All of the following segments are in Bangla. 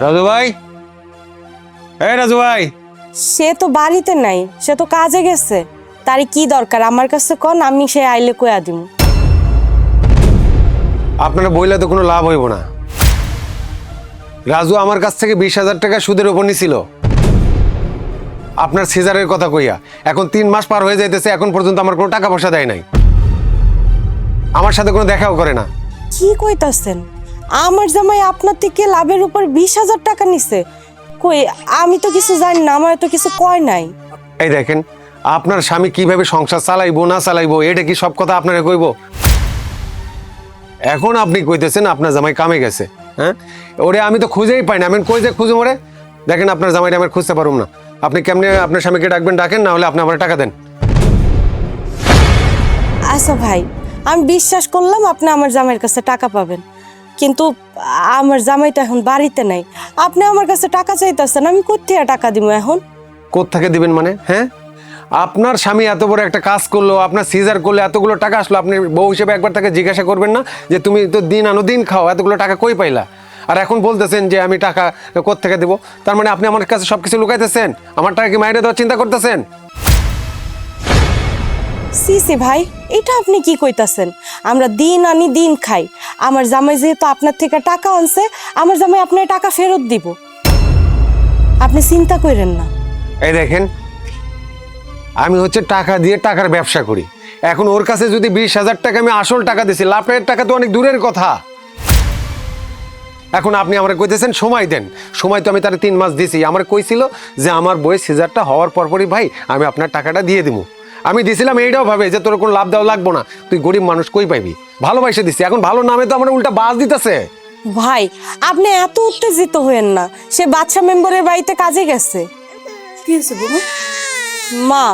রাজু ভাই, এই রাজু ভাই। সে তো বাড়িতে নাই, সে তো কাজে গেছে। তার কি দরকার আমার কাছে কোন, আমি সে আইলে কইয়া দিমু। আপনারা বইলে তো কোনো লাভ হইব না। রাজু আমার কাছ থেকে 20,000 টাকা সুদের উপর নিছিল আপনার সিজারের কথা কইয়া। এখন 3 মাস পার হয়ে যাইতেছে, এখন পর্যন্ত আমার কোনো টাকা পয়সা দেয় নাই, আমার সাথে কোনো দেখাও করে না। কি কইতাছেন? আমার জামাই আপনার থেকে লাভের উপর 20,000 টাকা নিছে? কই, আমি তো কিছু জানি না, আমার তো কিছু কয় নাই। এই দেখেন, আপনার স্বামী কিভাবে সংসার চালাইবো না চালাইবো এটা কি সব কথা আপনারা কইব? এখন আপনি কইতেছেন আপনার জামাই কামে গেছে। হ্যাঁ, ওরে আমি তো খুঁজেই পাই না, আমি কই যে খুঁজে মরে। দেখেন আপনার জামাইটা আমি খুঁজতে পারুম না। আপনি কেমনে আপনার স্বামীকে ডাকবেন ডাকেন, না হলে আপনি আমার টাকা দেন। আচ্ছা ভাই, আমি বিশ্বাস করলাম আপনি আমার জামাইয়ের কাছে টাকা পাবেন, কিন্তু আমার জামাই তো এখন বাড়িতে নাই। আপনি আমার কাছে টাকা চাইতেছেন, আমি কোত্থেকে টাকা দিব এখন? কোত্থেকে দিবেন মানে? হ্যাঁ, আপনার স্বামী এত বড় একটা কাজ করলো, আপনার সিজার করলে এতগুলো টাকা আসলো, আপনি বউ হিসেবে একবার তাকে জিজ্ঞাসা করবেন না যে তুমি তো দিন আনো দিন খাও, এতগুলো টাকা কই পাইলা? আর এখন বলতেছেন যে আমি টাকা কোত্থেকে দেবো। তার মানে আপনি আমার কাছে সবকিছু লুকাইতেছেন, আমার টাকা কি মাইরে দেওয়ার চিন্তা করতেছেন? সি ভাই, এটা আপনি কি কইতাছেন? আমরা দিন আনি দিন খাই। আমার জামাই যেহেতু আপনার থেকে টাকা আনছে, আমার জামাই আপনার টাকা ফেরত দিব, আপনি চিন্তা করেন না। এই দেখেন, আমি হচ্ছে টাকা দিয়ে টাকার ব্যবসা করি। এখন ওর কাছে যদি 20,000 টাকা আমি আসল টাকা দিছি, লাভের টাকা তো অনেক দূরের কথা। এখন আপনি আমার কইতেছেন সময় দেন। সময় তো আমি তার 3 মাস দিছি। আমার কইছিল যে আমার বইয়ের সিজারটা হওয়ার পরপরই ভাই আমি আপনার টাকাটা দিয়ে দিব। আমি দিছিলাম এইটাও ভাবে যে তোর কোনো লাভ দেওয়া লাগবো না, তুই গরিব মানুষ কই পাইবি, ভালোবাসে দিছি। এখন ভালো নামে তো আমার উল্টা বাস দিতেছে। ভাই, আপনি এত উত্তেজিত হয়েন না, সে বাচ্চা মেম্বারের বাড়িতে কাজে গেছে। কি হয়েছে বৌমা? মা,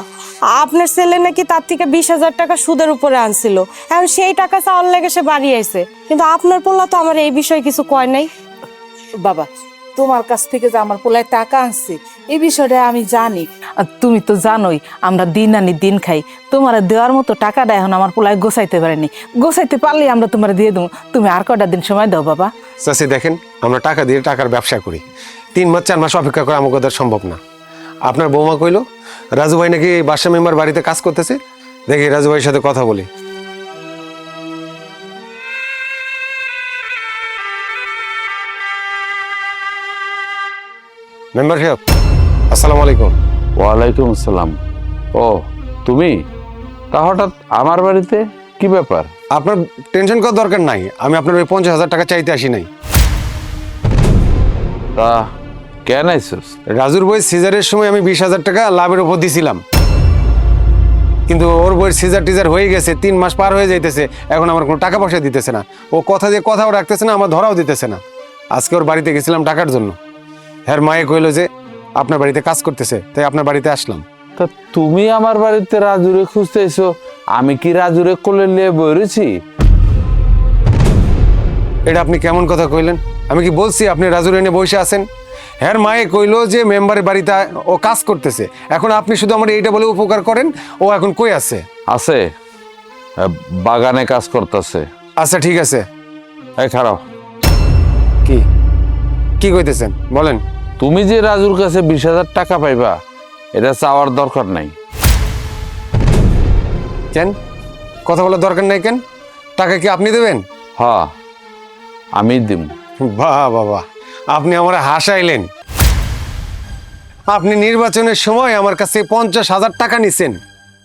আপনার ছেলে নাকি তার থেকে 20,000 টাকা সুদের উপরে আনছিল, এখন সেই টাকা চাওয়ার লেগে সে বাড়ি আইছে, কিন্তু আপনার পোলা তো আমার এই বিষয়ে কিছু কয় নাই। বাবা, তোমার কাছ থেকে যে আমার পোলায় টাকা আনছে এই বিষয়টা আমি জানি। আর তুমি তো জানোই আমরা দিন আনি দিন খাই। তোমার দেওয়ার মতো টাকাটা এখন আমার পোলায় গোছাইতে পারেনি। গোছাইতে পারলেই আমরা তোমার দিয়ে দেবো। তুমি আর কয়টা দিন সময় দাও বাবা। চাচি দেখেন, আমরা টাকা দিয়ে টাকার ব্যবসা করি। 3 মাস 4 মাস অপেক্ষা করা আমাকে ওদের সম্ভব না। আপনার বৌমা কইলো রাজু ভাই নাকি বাসা মেম্বার বাড়িতে কাজ করতেছে। দেখি রাজু ভাইয়ের সাথে কথা বলি। মেম্বার সাহেব, আসসালামু আলাইকুম। ওয়ালাইকুম আসসালাম। ও তুমি, তা হঠাৎ আমার বাড়িতে, কি ব্যাপার? আপনার টেনশন করার দরকার নাই, আমি আপনার ওই 50,000 টাকা চাইতে আসি নাই। তা কেন আইসস? রাজুর বই সিজারের সময় আমি 20,000 টাকা লাভের উপর দিছিলাম, কিন্তু ওর বইয়ের সিজার টিজার হয়ে গেছে, 3 মাস পার হয়ে যাইতেছে, এখন আমার কোনো টাকা পয়সা দিতেছে না। ও কথা দিয়ে কথাও রাখতেছে না, আমার ধরাও দিতেছে না। আজকে ওর বাড়িতে গেছিলাম টাকার জন্য। হ্যাঁ, মায়ে কইলো যে আপনার বাড়িতে কাজ করতেছে, তাই আপনার বাড়িতে আসলাম। তা তুমি আমার বাড়িতে রাজুরে খুঁজতে এসো, আমি কি রাজুরে কোলে নিয়ে বইরেছি? এটা আপনি কেমন কথা কইলেন? আমি কি বলছি আপনি রাজুর এনে বসে আছেন? হ্যাঁ, মায়ে কইলো যে মেম্বারের বাড়িতে ও কাজ করতেছে। এখন আপনি শুধু আমার এইটা বলে উপকার করেন, ও এখন কই আছে? আছে, বাগানে কাজ করতেছে। আচ্ছা ঠিক আছে। এই খারাপ, কি কি কইতেছেন বলেন? তুমি যে রাজুর কাছে 20,000 টাকা পাইবা, এটা চাওয়ার দরকার নাই। কেন কথা বলার দরকার নাই কেন? টাকা কি আপনি দেবেন? হ্যাঁ, আমি দিম। বাহ বাবা, আপনি আমার হাসাইলেন। আপনি নির্বাচনের সময় আমার কাছে 50,000 টাকা নিছেন,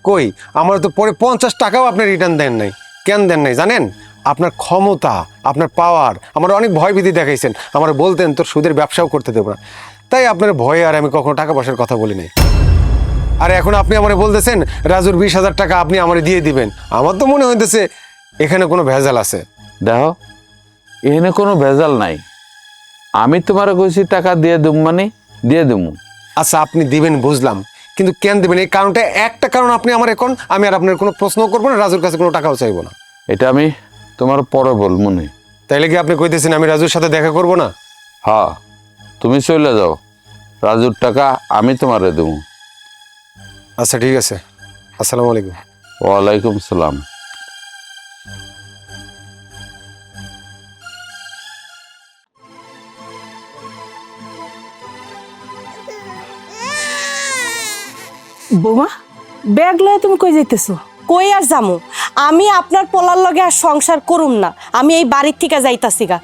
কই আমার তো পরে 50 টাকাও আপনি রিটার্ন দেন নাই। কেন দেন নাই জানেন? আপনার ক্ষমতা, আপনার পাওয়ার আমার অনেক ভয়ভীতি দেখাইছেন। আমার বলতেন তোর সুদের ব্যবসাও করতে দেবো না, তাই আপনার ভয়ে আর আমি কখনো টাকা পয়সার কথা বলি নাই। আর এখন আপনি আমারে বলতেছেন রাজুর 20,000 টাকা আপনি আমারে দিয়ে দিবেন। আমার তো মনে হইতেছে এখানে কোনো ভেজাল আছে। দেখো, এখানে কোনো ভেজাল নাই। আমি তোমার কইছি টাকা দিয়ে দেব, মানে দিয়ে দেবো। আচ্ছা আপনি দিবেন বুঝলাম, কিন্তু কেন দিবেন এই কারণটা, একটা কারণ আপনি আমার এখন, আমি আর আপনার কোনো প্রশ্ন করবো না, রাজুর কাছে কোনো টাকাও চাইবো না। এটা আমি তোমার পরে বল মনে। তাইলে কি আপনি কইতেছেন আমি রাজুর সাথে দেখা করব না? হ্যাঁ, তুমি চলে যাও, রাজুর টাকা আমি তোমারে দেবো। আচ্ছা ঠিক আছে, আসসালামু আলাইকুম। ওয়ালাইকুম সালাম। বৌমা ব্যাগ লয়ে তুমি কই যাইতেছো? কই আর যামু, আমি আপনার পোলার লগে আর সংসার করুম না, আমি এই বাড়ির থেকে যাইতাছি গা।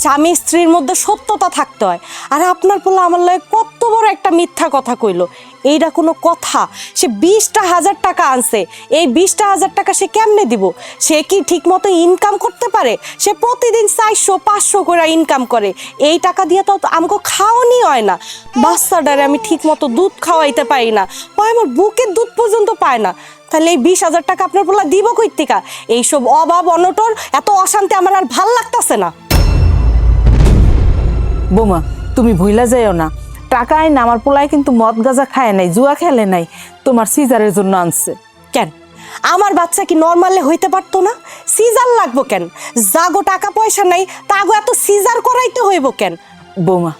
স্বামী স্ত্রীর মধ্যে সত্যতা থাকতে হয়, আর আপনার পোলা আমার লগে কত বড় একটা মিথ্যা কথা কইলো। এইটা কোনো কথা? সে 20,000 টাকা আনছে, এই 20,000 টাকা সে কেমনে দিব? সে কি ঠিক মতো ইনকাম করতে পারে? সে প্রতিদিন 400-500 করে ইনকাম করে, এই টাকা দিয়ে তো আমাকে খাওয়ানি হয় না। বাচ্চাটারে আমি ঠিক মতো দুধ খাওয়াইতে পারি না, ও আমার বুকের দুধ পর্যন্ত পায় না। তাহলে এই 20,000 টাকা আপনার পোলা দিব কই থেকে? এইসব অভাব অনটন, এত অশান্তি আমার আর ভাল লাগতাছে না। বৌমা তুমি ভুইলা যাইও না, টাকা আইন আমার পোলায় কিন্তু মদ গাঁজা খায় নাই, জুয়া খেলে নাই, তোমার সিজারের জন্য আনছে। কেন আমার বাচ্চা কি নর্মালে হইতে পারতো না? সিজার লাগবো কেন? জাগো টাকা পয়সা নাই, তাগো এত সিজার করাইতে হইব কেন? বৌমা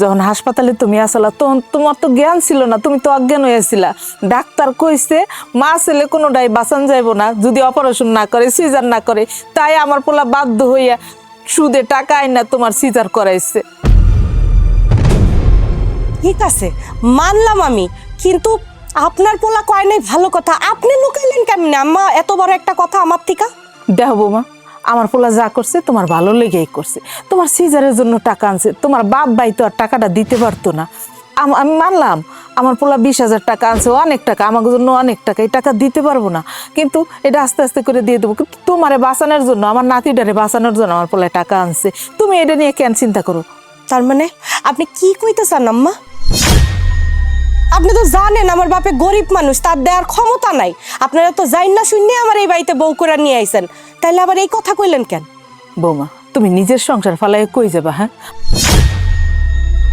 যখন হাসপাতালে তুমি আসলা তখন তোমার তো জ্ঞান ছিল না, তুমি তো অজ্ঞান হয়েছিলা। ডাক্তার কইছে মা ছেলে কোনোটাই বাঁচান যাইব না যদি অপারেশন না করে, সিজার না করে। তাই আমার পোলা বাধ্য হইয়া সুদে টাকা আইনা তোমার সিজার করাইছে। ঠিক আছে মানলাম আমি, কিন্তু আপনার পোলা কয় নাই ভালো কথা, আপনি লুকাইলেন কেমনে আম্মা এত বড় একটা কথা আমার থেকে? দেখো বৌমা, আমার পোলা যা করছে তোমার ভালো লেগেই করছে। তোমার সিজারের জন্য টাকা আনছে, তোমার বাপ ভাই তো আর টাকাটা দিতে পারতো না। আমি মানলাম আমার পোলা 20,000 টাকা আনছে, অনেক টাকা, আমার জন্য অনেক টাকা, এই টাকা দিতে পারবো না, কিন্তু এটা আস্তে আস্তে করে দিয়ে দেবো। কিন্তু তোমারে বাঁচানোর জন্য, আমার নাতিটারে বাঁচানোর জন্য আমার পোলায় টাকা আনছে, তুমি এটা নিয়ে কেন চিন্তা করো? তার মানে আপনি কি কইতে চান আম্মা? আপনি তো জানেন আমার বাপে গরিব মানুষ, তার দেওয়ার ক্ষমতা নাই। আপনারা তো যাইন না শুনে আমার এই বাড়িতে বউ করে নিয়ে আইছেন, তাইলে আবার এই কথা কইলেন কেন? বৌমা তুমি নিজের সংসার ফালায় কই যাবা? হ্যাঁ,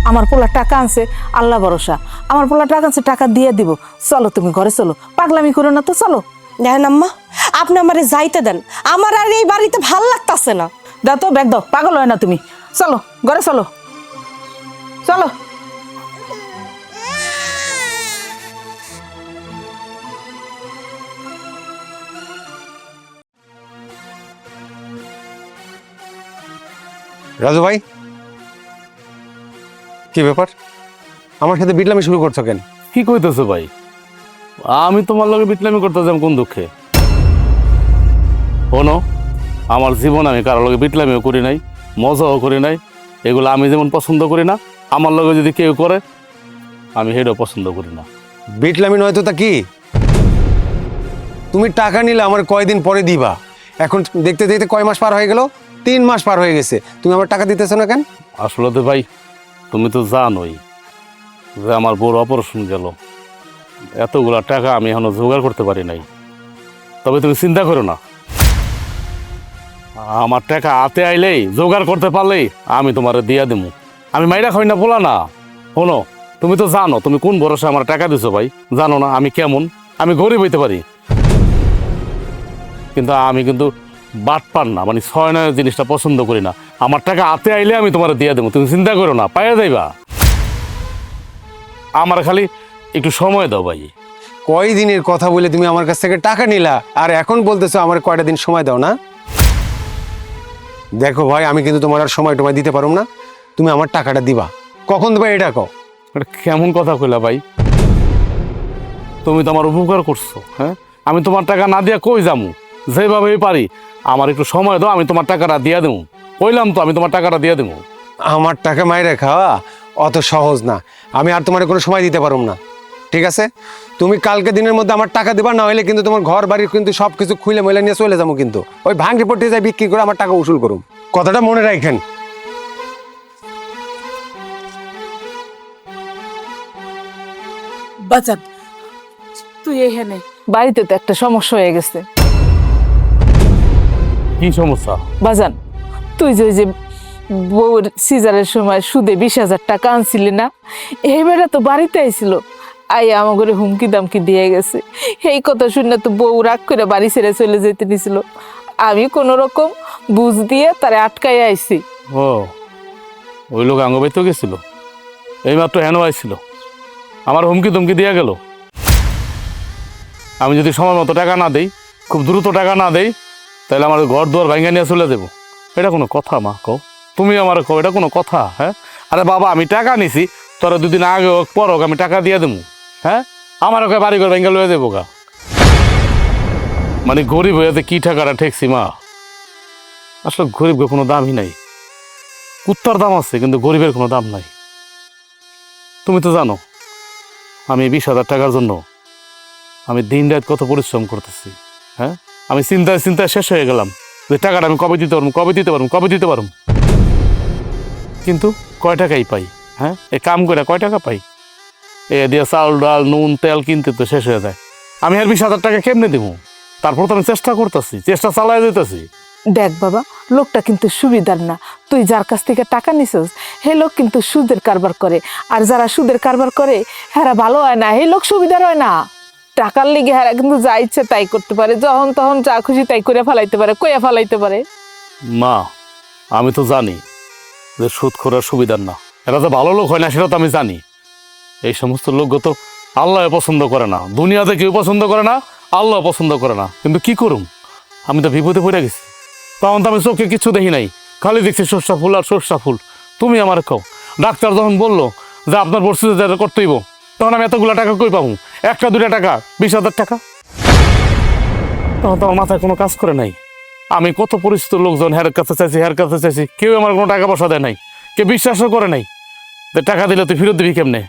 আমার পোলা টাকা আনছে, আল্লাহ ভরসা, আমার পোলা টাকা আনছে, টাকা দিয়ে দিব। চলো তুমি ঘরে চলো, পাগলামি করো না তো, চলো। দেখেন আম্মা, আপনি আমারে যাইতে দেন, আমার আর এই বাড়িতে ভাল লাগতাছে না। দাও তো ব্যাগ দাও, পাগল হয় না তুমি, চলো ঘরে চলো, চলো। রাজু ভাই, কি ব্যাপার? আমার সাথে বিটলামি শুরু করছো কেন? কি কইতেছো ভাই? আমি তোমার লগে বিটলামি করতেছিলাম কোন দুঃখে? শোনো, আমার জীবন আমি কারোর লগে বিটলামিও করি নাই, মজাও করি নাই। এগুলো আমি যেমন পছন্দ করি না, আমার লগে যদি কেউ করে আমি সেটাও পছন্দ করি না। বিটলামি নয় তো তা কি? তুমি টাকা নিলে আমার কয়দিন পরে দিবা, এখন দেখতে দেখতে কয় মাস পার হয়ে গেল? 3 মাস পার হয়ে গেছে, তুমি আমার টাকা দিতেছো না কেন? আসলে তো ভাই তুমি তো জানোই যে আমার বড় অপারেশন গেল, এতগুলা টাকা আমি এখনো জোগাড় করতে পারি নাই। তবে তুমি চিন্তা করো না, আমার টাকা হাতে আইলেই, জোগাড় করতে পারলেই আমি তোমার দিয়া দেবো। আমি মাইরা খাই না বলা না। শোনো, তুমি তো জানো তুমি কোন ভরসা আমার টাকা দিছো ভাই, জানো না আমি কেমন? আমি গরিব হইতে পারি, কিন্তু আমি কিন্তু বাটপার না, মানে ছয় নয় জিনিসটা পছন্দ করি না। আমার টাকা হাতে আইলে আমি তোমার দিয়া দেবো, তুমি চিন্তা করো না, পাইয়া যাইবা। আমার খালি একটু সময় দাও ভাই। কয় দিনের কথা বলে তুমি আমার কাছ থেকে টাকা নিলা, আর এখন বলতেছো আমার কয়টা দিন সময় দাও না? দেখো ভাই, আমি কিন্তু তোমার আর সময় টময় দিতে পারবো না, তুমি আমার টাকাটা দিবা। কখন দেবা এটা কও? এটা কেমন কথা কইলা ভাই? তুমি তো আমার উপকার করছো, হ্যাঁ? আমি তোমার টাকা না দিয়া কই যামু? যেভাবে পারি আমার একটু সময় দাও, আমি তোমার টাকাটা দিয়া দেবো। কইলাম তো আমি তোমার টাকাটা দিয়া দেবো। আমার টাকা মাইরে খাওয়া অত সহজ না, আমি আর তোমার কোনো সময় দিতে পারবো না। ঠিক আছে, তুমি কালকে দিনের মধ্যে আমার টাকা দেবা, না হলে কিন্তু তোমার ঘর বাড়ি কিন্তু সব কিছু খুলে মহিলা নিয়ে চলে যাবো, কিন্তু ওই ভাঙি পড়তে যাই বিক্রি করে আমার টাকা উসুল করুম। কথাটা মনে রাখেন। বাজান তুই এখানে, বাড়িতে তো একটা সমস্যা হয়ে গেছে। কি সমস্যা? বাজান তুই যে ওই যে বউর সিজারের সময় সুদে 20,000 টাকা আনছিলি না, এইবারে তো বাড়িতে আইছিল, আই আমাকে হুমকি দামকি দিয়ে গেছে। এই কথা শুনে তো বউ রাগ করে বাড়ি ছেড়ে চলে যেতে নিছিল। আমি কোনো রকম বুঝ দিয়ে তারে আটকাই আইছি। ও, ওই লোক আঙ্গবাইতেও গেছিল, এইমাত্র হেন আইছিল, আমার হুমকি ধুমকি দিয়া গেল। আমি যদি সময় মতো টাকা না দেই, খুব দ্রুত টাকা না দেই, তাহলে আমার ঘর দুয়ার ভাঙা নিয়ে চলে দেবো। এটা কোনো কথা মা? কও তুমি আমার, কও এটা কোনো কথা? হ্যাঁ, আরে বাবা আমি টাকা নিছি, তোরা 2 দিন আগে হোক পর হোক আমি টাকা দিয়ে দেবো। হ্যাঁ আমার ওকে বাড়ি করে ভেঙ্গে লয়ে দেবো গা। মানে গরিব হয়ে কি টাকাটা ঠেকছি মা। আসলে গরিবের কোনো দামই নাই। কুত্তার দাম আছে কিন্তু গরিবের কোনো দাম নাই। তুমি তো জানো আমি 20,000 টাকার জন্য আমি দিন রাত কত পরিশ্রম করতেছি। হ্যাঁ আমি চিন্তায় চিন্তায় শেষ হয়ে গেলাম যে টাকাটা আমি কবে দিতে পারবো, কবে দিতে পারবো, কবে দিতে পারবো। কিন্তু কয় টাকাই পাই? হ্যাঁ এই কাম করে কয় টাকা পাই? এ দিয়ে চাল ডাল নুন তেল কিনতে তো শেষ হয়ে যায়। আমি আর 20,000 টাকা কেমনে দেবো? তারপর তো আমি চেষ্টা করতেছি, চেষ্টা চালাই যেতেছি। দেখ বাবা, লোকটা কিন্তু সুবিধার না। তুই যার কাছ থেকে টাকা নিছিস হে লোক কিন্তু সুদের কারবার করে, আর যারা সুদের কারবার করে হেরা ভালো হয় না, হে লোক সুবিধার হয় না। টাকার লিগে হেরা কিন্তু যা ইচ্ছে তাই করতে পারে, যখন তখন যা খুশি তাই করে ফেলাইতে পারে, কইয়া ফেলাইতে পারে। মা আমি তো জানি যে সুদ খোরার সুবিধার না, এরা তো ভালো লোক হয় না সেটা তো আমি জানি। এই সমস্ত লোক তো আল্লাহ পছন্দ করে না, দুনিয়াতে কেউ পছন্দ করে না, আল্লাহ পছন্দ করে না। কিন্তু কি করুম, আমি তো বিপদে পড়ে গেছি। তখন তো আমি চোখে কিছু দেখি নাই, খালি দেখছি সর্ষা ফুল আর সর্ষা ফুল। তুমি আমার কও, ডাক্তার যখন বললো যে আপনার পরিস্থিতি করতেইব, তখন আমি এতগুলো টাকা কই পাবো? 1-2 টাকা, 20,000 টাকা। তখন তো আমার মাথায় কোনো কাজ করে নাই। আমি কত পরিচিত লোকজন হের কাছে চাইছি, কেউ আমার কোনো টাকা পয়সা দেয় নাই, কেউ বিশ্বাসও করে নাই যে টাকা দিলে তুই ফেরত দিবি কেমনে।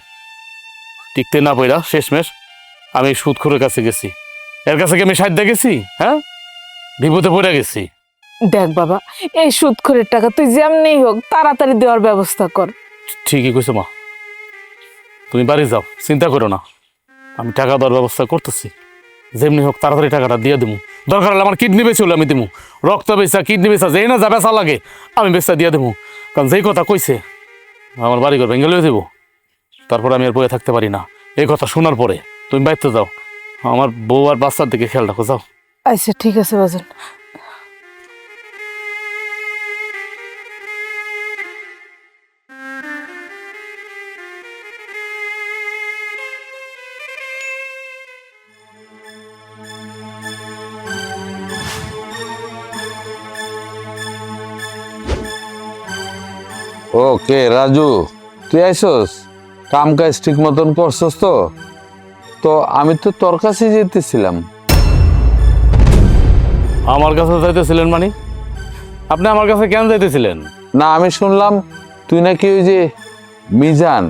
টিকতে না পড়া শেষমেশ আমি সুদখোরের কাছে গেছি। এর কাছে কি আমি সাহায্য গেছি? হ্যাঁ বিপদে পড়ে গেছি। দেখ বাবা, এই সুদখোরের টাকা তুই যেমনি হোক তাড়াতাড়ি দেওয়ার ব্যবস্থা কর। ঠিকই কইছো মা, তুমি বাড়ি যাও, চিন্তা করো না, আমি টাকা দেওয়ার ব্যবস্থা করতেছি। যেমনি হোক তাড়াতাড়ি টাকাটা দিয়ে দেবো। দরকার হলে আমার কিডনি বেচে হলে আমি দেবো, রক্ত বেচা কিডনি বেচা যেই না যা বেচা লাগে আমি বেচা দিয়ে দেবো। কারণ যেই কথা কইছে আমার বাড়ি ঘর ভেঙে লয়ে দেবো, তারপর আমি আর বয়ে থাকতে পারি না। এই কথা শোনার পরে তুমি বাইতে যাও, আমার বউ আর বাচ্চার দিকে খেয়াল রাখো, যাও। আচ্ছা ঠিক আছে বাজান। ওকে রাজু, তুই আইসস? কাম কাজ ঠিক মতন করছস তো? তো আমি তো তোর কাছে যেতেছিলাম। আমার কাছে যাইতেছিলেন মানে? আপনি আমার কাছে কেন যাইতেছিলেন? না, আমি শুনলাম তুই নাকি ওই যে মিজান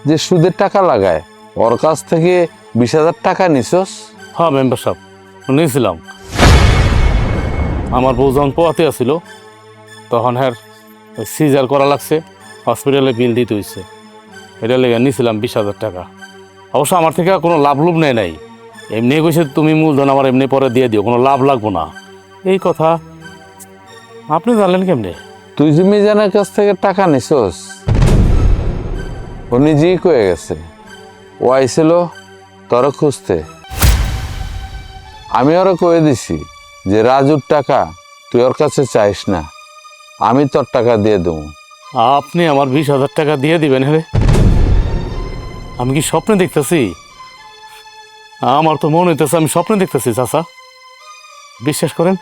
যে সুদের টাকা লাগায় ওর কাছ থেকে 20,000 টাকা নিছস। হ্যাঁ মেম্বার সাহেব, নিয়েছিলাম। আমার বউ যখন পোয়াতে আসছিল তখন হ্যাঁ সিজার করা লাগছে, হসপিটালে বিল দিতে হয়েছে, এটা লেগে নিয়েছিলাম 20,000 টাকা। অবশ্য আমার থেকে কোনো লাভ লুভ নেয় নাই, এমনি কইছে তুমি মূলধন আমার এমনি পরে দিয়ে দিও, কোনো লাভ লাগবো না। এই কথা আপনি জানলেন কেমনে? তুই যে মিজানের কাছ থেকে টাকা নিছস ও নিজেই কয়ে গেছে, ও আইছিল তোরা খুঁজতে। আমি ওরা কয়ে দিছি যে রাজুর টাকা তুই ওর কাছে চাইস না, আমি তোর টাকা দিয়ে দেবো। আপনি আমার 20,000 টাকা দিয়ে দিবেন? হ্যাঁ আমি কি স্বপ্নে দেখতেছি? আমার তো মনে হইতেছে আমি স্বপ্নে দেখতেছি চাচা। বিশ্বাস করেন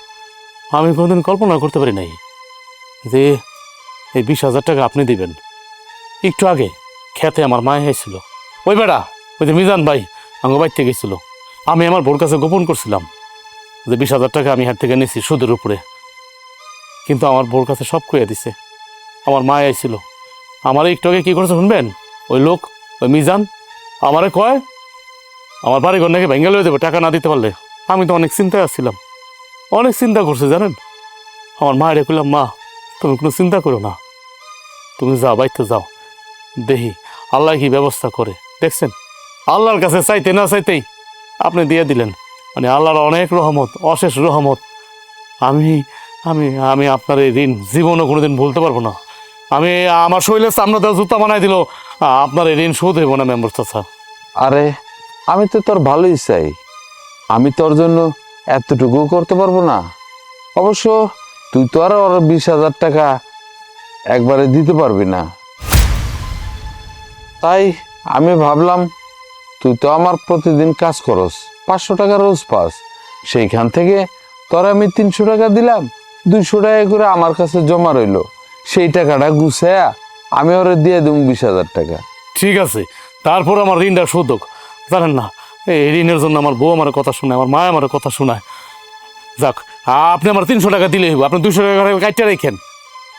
আমি কোনোদিন কল্পনা করতে পারি নাই যে এই 20,000 টাকা আপনি দিবেন। একটু আগে খেতে আমার মায় হয়েছিল, ওই বেড়া ওই যে মিজান ভাই আমার বাড়িতে গেছিল, আমি আমার বোর কাছে গোপন করছিলাম যে 20,000 টাকা আমি হাত থেকে নিয়েছি সুদের উপরে। কিন্তু আমার বোর কাছে সব কইয়া দিছে। আমার মা আইছিল, আমার একটু আগে কী করেছে শুনবেন? ওই লোক ওই মিজান আমারে কয় আমার বাড়ি ঘর নাকি ভেঙে লয়ে দেবে টাকা না দিতে পারলে। আমি তো অনেক চিন্তায় আসছিলাম, অনেক চিন্তা করছে জানেন। আমার মায়ের কইলাম, মা তুমি কোনো চিন্তা করো না, তুমি যাও বাইতে যাও, দেখি আল্লাহ কি ব্যবস্থা করে। দেখছেন আল্লাহর কাছে চাইতে না চাইতেই আপনি দিয়ে দিলেন, মানে আল্লাহর অনেক রহমত, অশেষ রহমত। আমি আমি আমি আপনার এই ঋণ জীবনও কোনোদিন ভুলতে পারবো না। আমি আমার শরীরের সামনে দেওয়া জুতা বানাই দিল, আপনার এই ঋণ শোধ হইব না মেম্বার চাচা। আরে আমি তো তোর ভালোই চাই, আমি তোর জন্য এতটুকু করতে পারবো না? অবশ্য তুই তো আর ওর 20,000 টাকা একবারে দিতে পারবি না, তাই আমি ভাবলাম তুই তো আমার প্রতিদিন কাজ করস, 500 টাকা রোজ পাস, সেইখান থেকে তোর আমি 300 টাকা দিলাম, 200 টাকা করে আমার কাছে জমা রইলো, সেই টাকাটা গুছায়া আমি ওরে দিয়ে দেবো 20,000 টাকা। ঠিক আছে, তারপর আমার ঋণটা শোধ হোক, জানেন না এই ঋণের জন্য আমার বউ আমার কথা শোনায়, আমার মা আমার কথা শোনায়। যাক, আপনি আমার 300 টাকা দিলেই হইব, আপনি 200 টাকা কাটতে রেখেন,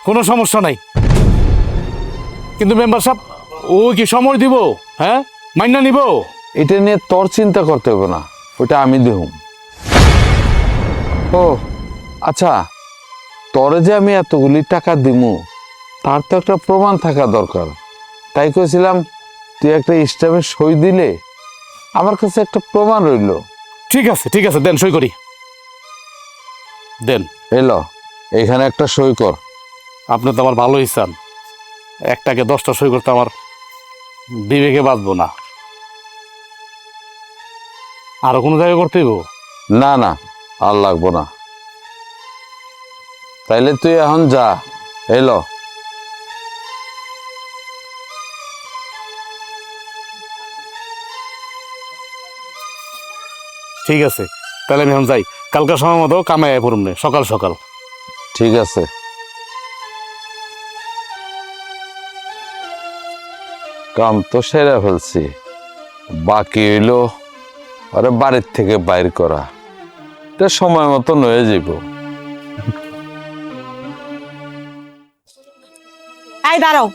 কোনো সমস্যা নাই। কিন্তু মেম্বার সাহেব, ও কি সময় দিব? হ্যাঁ, মাইনা নিব? এটা নিয়ে তোর চিন্তা করতে হবে না, ওটা আমি দেহুম। ও আচ্ছা, তোরে যে আমি এতগুলি টাকা দিমু তার তো একটা প্রমাণ থাকা দরকার। তাই কইছিলাম তুই একটা স্ট্যাম্পে সই দিলে আমার কাছে একটা প্রমাণ রইল। ঠিক আছে, ঠিক আছে, দেন সই করি, দেন। এলো, এখানে একটা সই কর। আপনি তো আমার ভালোই চান, একটাকে 10টা সই করতে আমার বিবেকে বাঁচবো না। আরো কোনো জায়গায় করতে হইব? না না, আর লাগবো না। তাইলে তুই এখন যা। এলো, ঠিক আছে, তাহলে আমি এখন যাই। কালকার সময় মতো কামে আয় পড়ুন সকাল সকাল। ঠিক আছে। কাম তো সেরে ফেলছি, বাকি হইলো আরে বাড়ির থেকে বাইর করা। এটা সময় মতো হয়ে যাব। এই দাঁড়াও,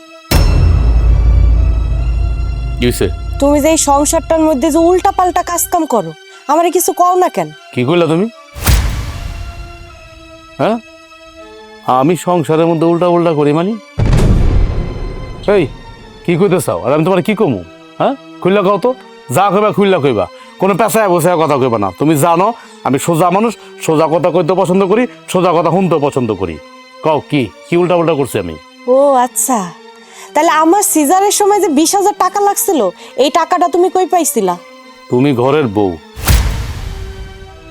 কি হয়েছে? তুমি যে এই সংসারটার মধ্যে যে উল্টা পাল্টা কাজ কাম করো, আমারে কিছু কও না কেন? কি কইলা তুমি? হ্যাঁ, আমি সংসারের মধ্যে উল্টা উল্টা করি মানে? এই কি কইতে চাও? আর আমি তোমার কি কমু? হ্যাঁ, খুললা কও তো, যা কইবা খুললা কইবা, কোনো পেঁচায় বসে কথা কইবা না। তুমি জানো আমি সোজা মানুষ, সোজা কথা কইতে পছন্দ করি, সোজা কথা শুনতেও পছন্দ করি। কও কি কি উল্টা উল্টা করছি আমি? ও আচ্ছা, তাহলে আমার সিজারের সময় যে 20,000 টাকা লাগছিল, এই টাকাটা তুমি কই পাইছিলা? তুমি ঘরের বউ,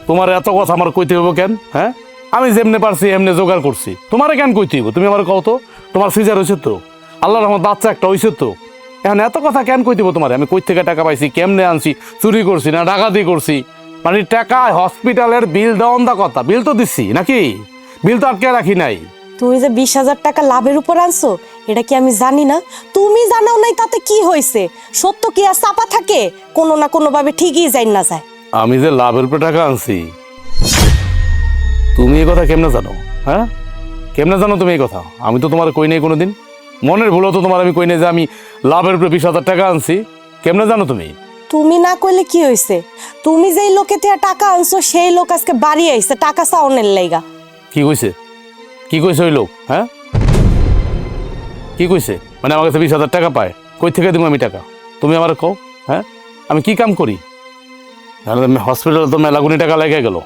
তোমার এত কথা আমার কইতে হইব কেন? হ্যাঁ, আমি যেমনে পারছি এমনি জোগাড় করছি, তোমারে কেন কইতে হইব? তুমি আমার কও তো, তোমার সিজার হয়েছে তো, আল্লাহর রহমত বাচ্চা একটা হয়েছে তো, এখন এত কথা কেন কইতে হইব তোমার? আমি কই থেকে টাকা পাইছি, কেমনে আনছি, চুরি করছি না ডাকাতি করছি? মানে টাকা হসপিটালের বিল দেওয়ান দা কথা, বিল তো দিচ্ছি নাকি, বিল তো আটকে রাখি নাই। তুমি যে 20,000 টাকা লাভের উপর আনছো, এটা কি আমি জানি না? তুমি জানাও নাই তাতে কি হয়েছে? সত্য কি আর চাপা থাকে? কোনো না কোনো ভাবে ঠিকই যাই না যায়। আমি যে লাভের উপর টাকা আনছি, তুমি এই কথা কেমনে জানো? হ্যাঁ, কেমনে জানো তুমি এই কথা? আমি তো তোমার কই নাই কোনোদিন, মনের ভুল তো তোমার আমি কই নাই যে আমি লাভের উপরে 20,000 টাকা আনছি। কেমনে জানো তুমি? তুমি না কইলে কি হয়েছে? তুমি যেই লোকে থেকে টাকা আনছো, সেই লোক আজকে বাড়ি আইছে টাকা চাওনের লাইগা। কি কইছে? কি কইছে ওই লোক? হ্যাঁ, কি কইছে? মানে আমার কাছে 20,000 টাকা পায়, কই থেকে দিব আমি টাকা? তুমি আমার কও। হ্যাঁ, আমি কি কাম করি? হসপিটালে তো মেলাগুনি টাকা লেগে গেল,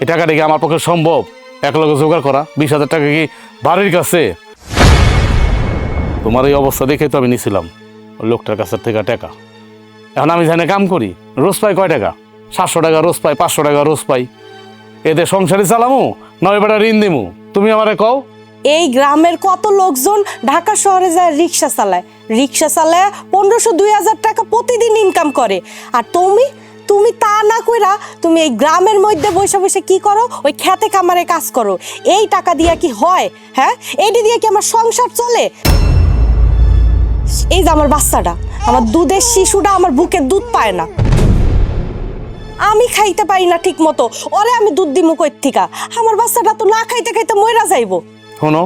এই টাকাটা কি আমার পক্ষে সম্ভব এক লগে জোগাড় করা? 20,000 টাকা কি বাড়ির কাছে? তোমার এই অবস্থা দেখে তো আমি নিছিলাম ওই লোকটার কাছের থেকে টাকা। এখন আমি জানি কাম করি, রোজ পাই কয় টাকা? 700 টাকা রোজ পাই, 500 টাকা রোজ পাই। এদের সংসারে চালামু না ওই বেটা ঋণ দিমু? তুমি আমারে কও। এই গ্রামের কত লোকজন ঢাকা শহরে যায় রিক্সা চালায়, রিক্সা চালায় 1500-2000 টাকা প্রতিদিন ইনকাম করে। আর তুমি তুমি তা না কইরা তুমি এই গ্রামের মধ্যে বসে বসে কি করো? ওই খেতে কামারে কাজ করো। এই টাকা দিয়া কি হয়? হ্যাঁ, এইটি দিয়ে কি আমার সংসার চলে? এই যে আমার বাচ্চাটা, আমার দুধের শিশুটা আমার বুকে দুধ পায় না, আমি খাইতে পারি না ঠিক মতো, ওরে আমি দুধ দিমু কই থিকা? আমার বাচ্চাটা তো না খাইতে খাইতে মইরা যাইবো। শোনো,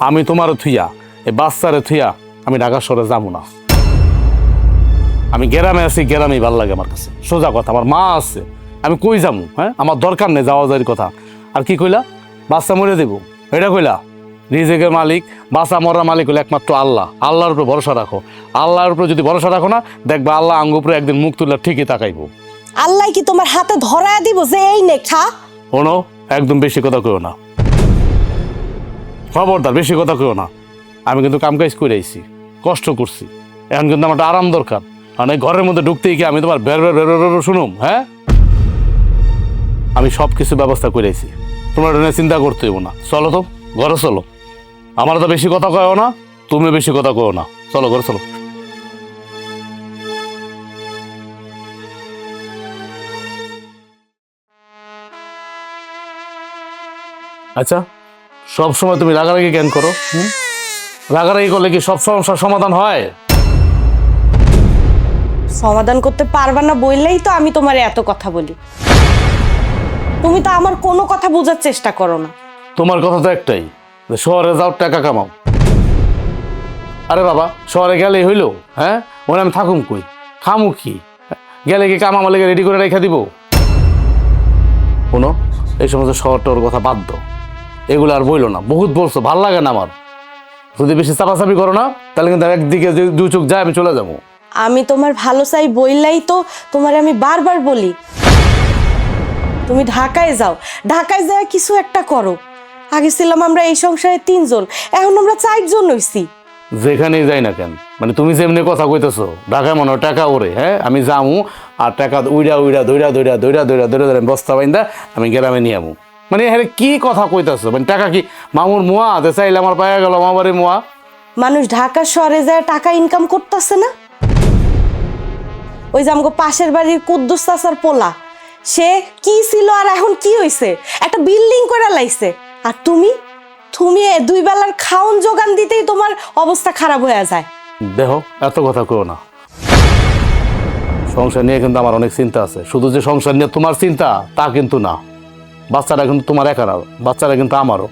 আমি তোমার থুইয়া এই বাচ্চারে থুইয়া আমি ঢাকা শহরে যাবো না। আমি গ্রামে আছি, গ্রামেই ভাল লাগে আমার কাছে, সোজা কথা। আমার মা আছে, আমি কই যাবো? হ্যাঁ, আমার দরকার নেই যাওয়া যাওয়ার কথা। আর কি কইলা? বাচ্চা মরে দেবো এটা কইলা? রিজিকের মালিক, বাচ্চা মরার মালিক হলো একমাত্র আল্লাহ। আল্লাহর উপরে ভরসা রাখো। আল্লাহর উপরে যদি ভরসা রাখো না, দেখবা আল্লাহ আঙ্গ উপরে একদিন মুখ তুলে ঠিকই তাকাইবো। আল্লাহ কি তোমার হাতে ধরায়া দিব যে এই নে খা? শোনো, একদম বেশি কথা কইও না, খবরদার বেশি কথা কইও না। আমি কিন্তু কাম কাজ করে আইছি, কষ্ট করছি, এখন কিন্তু আমার একটা আরাম দরকার। কারণ এই ঘরের মধ্যে ঢুকতেই কি আমি তোমার বের বের বের বের বের শুনুম? হ্যাঁ, আমি সব কিছু ব্যবস্থা করে আইছি, তোমার এটা নিয়ে চিন্তা করতে হইব না। চলো তো ঘরে চলো, আমার তো বেশি কথা কয়ও না, তুমি বেশি কথা কয়ও না, চলো ঘরে চলো। আচ্ছা, সব সময় তুমি রাগারাগি কেন করো? রাগারাগি করলে কি সব সমস্যার সমাধান হয়? সমাধান করতে পারবা না বললেই তো আমি তোমার এত কথা বলি। তুমি তো আমার কোনো কথা বোঝার চেষ্টা করো না। তোমার কথা তো একটাই, যে শহরে যাও টাকা কামাও। আরে বাবা, শহরে গেলেই হইলো, হ্যাঁ? ওখানে আমি থাকুম কই, খামু কি? গেলে কি কাম আমার লেগে রেডি করে রেখে দিব? শোনো, এই সমস্ত শহরটার কথা বাদ দাও, এগুলো আর বইলো না, বহুত বলছো, ভাল লাগে না আমার। যদি বেশি চাপাচাপি করো না, তাহলে কিন্তু একদিকে যদি দু চোখ যায় আমি চলে যাবো। আমি তোমার ভালো চাই বললেই তো তোমার আমি বারবার বলি তুমি ঢাকায় যাও, ঢাকায় যায় কিছু একটা করো। আগে ছিলাম আমরা এই সংসারে 3 জন, এখন আমরা 4 জন হইছি। যেখানেই যাই না কেন, মানে তুমি যেমনি কথা কইতেছো, ঢাকায় মনে হয় টাকা ওরে, হ্যাঁ? আমি যামু আর টাকা উইড়া উইড়া দৈরা দৈরা দৈরা দৈরা দৈরা দৈরা বস্তা বাইন্দা আমি গ্রামে নিয়ে আমু। মানে হ্যাঁ, কি কথা কইতেছো? মানে টাকা কি মামুর মোয়া যে চাইলে আমার পায়ে গেল মামাবাড়ি মোয়া? মানুষ ঢাকা শহরে যায় টাকা ইনকাম করতেছে না। ওই যে আমাকে পাশের বাড়ির কুদ্দুস চাচার পোলা, সে কি ছিল আর এখন কি হইছে, একটা বিল্ডিং করে লাইছে। আর তুমি তুমি 2 বেলার খাওন যোগান দিতেই তোমার অবস্থা খারাপ হয়ে যায়। দেখো, এত কথা কইও না। সংসার নিয়ে কিন্তু আমার অনেক চিন্তা আছে। শুধু যে সংসার নিয়ে তোমার চিন্তা তা কিন্তু না, বাচ্চারা কিন্তু তোমার একার, বাচ্চারা কিন্তু আমারও।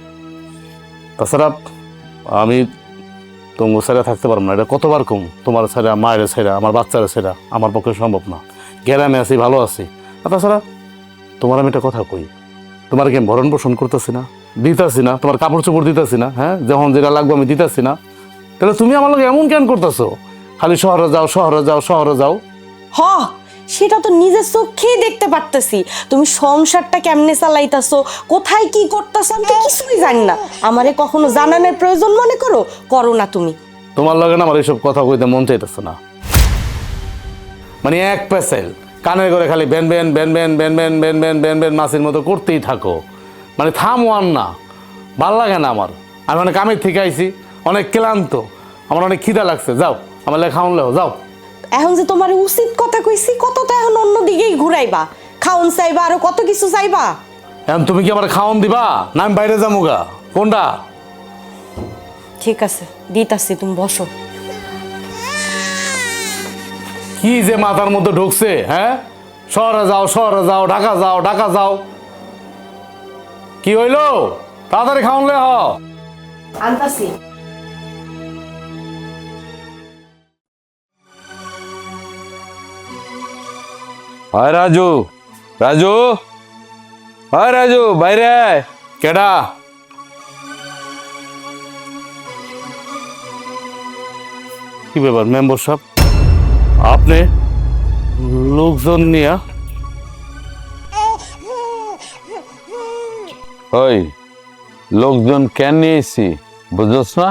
তাছাড়া আমি তোমার ছেড়ে থাকতে পারবো না, এটা কতবার কম। তোমার ছেড়া, মায়ের ছেড়া, আমার বাচ্চারা ছেড়া আমার পক্ষে সম্ভব না। গ্রামে আছি, ভালো আছি। আর তাছাড়া তোমার আমি একটা কথা কই, তোমার কি ভরণ পোষণ করতেছি না, দিতেছি না, তোমার কাপড় চোপড় দিতেছি না, হ্যাঁ? যখন যেটা লাগবে আমি দিতেছি না, তাহলে তুমি আমার লোক এমন কেন করতেছো? খালি শহরে যাও, শহরে যাও, শহরে যাও। হ, সেটা তো নিজের চোখেই দেখতে পারতেছি। তুমি সংসারটা কেমনে চালাইতাছো, কোথায় কি করতেছো, আমি তো কিছুই জানি না। আমারে কখনো জানানোর প্রয়োজন মনে করো না তুমি। তোমার লাগে না আমার এইসব কথা কইতে মন চাইতেছে না। মানে এক পেসেল কানের করে খালি ব্যান ব্যান ব্যান ব্যান ব্যান ব্যান ব্যান ব্যান ব্যান ব্যান মাছের মতো করতেই থাকো। মানে থামো আর না, ভাল লাগে না আমার। আমি অনেক কামের থেকে আইছি, অনেক ক্লান্ত, আমার অনেক খিদা লাগছে। যাও, আমার লেগে খাওন লেও, যাও। এখন যে তোমার উচিত কথা কইছি, কত তো এখন অন্য দিকেই ঘুরাইবা, খাউন চাইবা, আরো কত কিছু চাইবা। এখন তুমি কি আমার খাওন দিবা না আমি বাইরে যাবো গা? কোনটা? ঠিক আছে, দিতাছি, তুমি বসো। কি যে মাথার মধ্যে ঢুকছে, হ্যাঁ? শহরে যাও, শহরে যাও, ঢাকা যাও, ঢাকা যাও। কি হইলো? তাড়াতাড়ি খাওনলে হ। আনতাছি। হয় রাজু, রাজু, হয় রাজু, বাইরে আয়। কেডা? কি ব্যাপার মেম্বার সাহেব, আপনি লোকজন নিয়ে? ওই লোকজন কেন নিয়েছি বুঝছ না?